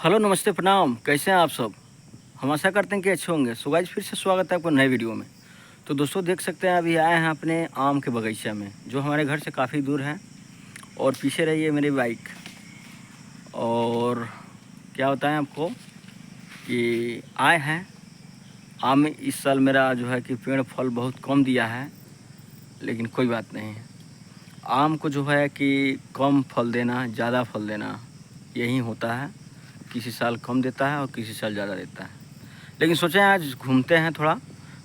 Hello नमस्ते प्रणाम, कैसे हैं आप सब। हम आशा करते हैं कि अच्छे होंगे। सो गाइस, फिर से स्वागत है आपको नए वीडियो में। तो दोस्तों देख सकते हैं अभी आए हैं अपने आम के बगीचा में, जो हमारे घर से काफ़ी दूर है। और पीछे रही है मेरी बाइक। और क्या बताएं आपको कि आए हैं आम में। इस साल मेरा जो है कि पेड़ फल बहुत कम दिया है, लेकिन कोई बात नहीं। आम को जो है कि कम फल देना, ज़्यादा फल देना, यही होता है। किसी साल कम देता है और किसी साल ज़्यादा देता है। लेकिन सोचे आज घूमते हैं, थोड़ा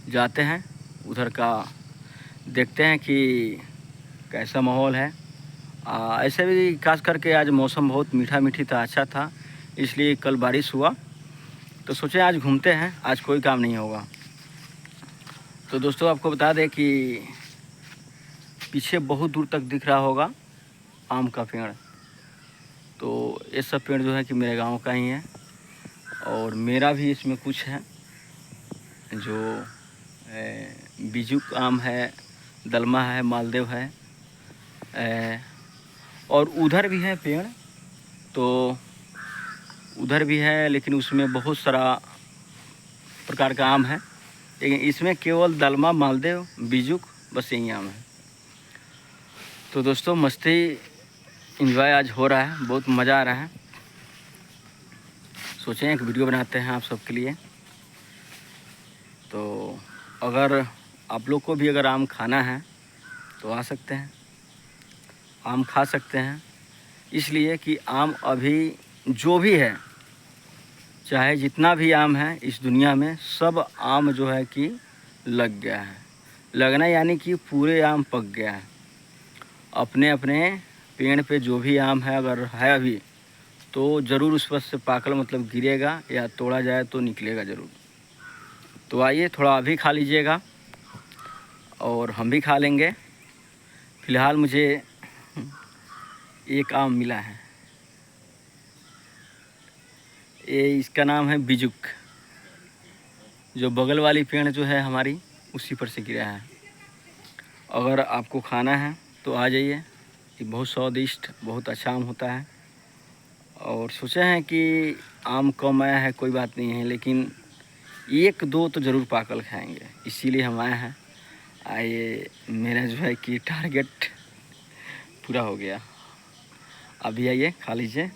जाते हैं उधर का, देखते हैं कि कैसा माहौल है। ऐसे भी खास करके आज मौसम बहुत मीठा मीठी था, अच्छा था, इसलिए कल बारिश हुआ। तो सोचे आज घूमते हैं, आज कोई काम नहीं होगा। तो दोस्तों आपको बता दें कि पीछे बहुत दूर तक दिख रहा होगा आम का पेड़। तो ये सब पेड़ जो है कि मेरे गांव का ही है, और मेरा भी इसमें कुछ है। जो बीजुक आम है, दलमा है, मालदेव है, और उधर भी है पेड़। तो उधर भी है, लेकिन उसमें बहुत सारा प्रकार का आम है, लेकिन इसमें केवल दलमा, मालदेव, बीजुक, बस यही आम है। तो दोस्तों मस्ती एंजॉय आज हो रहा है, बहुत मज़ा आ रहा है। सोचें एक वीडियो बनाते हैं आप सबके लिए। तो अगर आप लोग को भी अगर आम खाना है तो आ सकते हैं, आम खा सकते हैं। इसलिए कि आम अभी जो भी है, चाहे जितना भी आम है इस दुनिया में, सब आम जो है कि लग गया है। लगना यानी कि पूरे आम पक गया है। अपने अपने पेड़ पे जो भी आम है अगर है अभी, तो ज़रूर उस पर से पाकल मतलब गिरेगा या तोड़ा जाए तो निकलेगा ज़रूर। तो आइए थोड़ा अभी खा लीजिएगा और हम भी खा लेंगे। फ़िलहाल मुझे एक आम मिला है, ये इसका नाम है बीजुक। जो बगल वाली पेड़ जो है हमारी, उसी पर से गिरा है। अगर आपको खाना है तो आ जाइए, ये बहुत स्वादिष्ट, बहुत अच्छा आम होता है। और सोचे हैं कि आम कम आया है, कोई बात नहीं है, लेकिन एक दो तो ज़रूर पाकल खाएंगे, इसीलिए हम आए हैं। आइए, मेरा जो है कि टारगेट पूरा हो गया। अभी आइए खा लीजिए।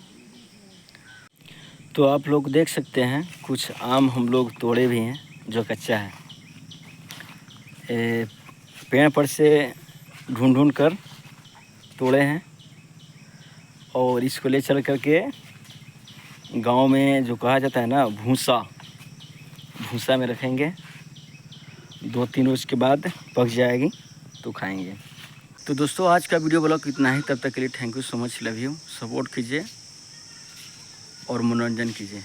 तो आप लोग देख सकते हैं कुछ आम हम लोग तोड़े भी हैं जो कच्चा है। पेड़ पर से ढूंढ ढूंढ कर तोड़े हैं, और इसको ले चल करके गांव में जो कहा जाता है ना, भूसा, भूसा में रखेंगे। 2-3 रोज़ के बाद पक जाएगी तो खाएंगे। तो दोस्तों आज का वीडियो ब्लॉग इतना ही। तब तक के लिए thank you so much, love you. Support कीजिए और मनोरंजन कीजिए।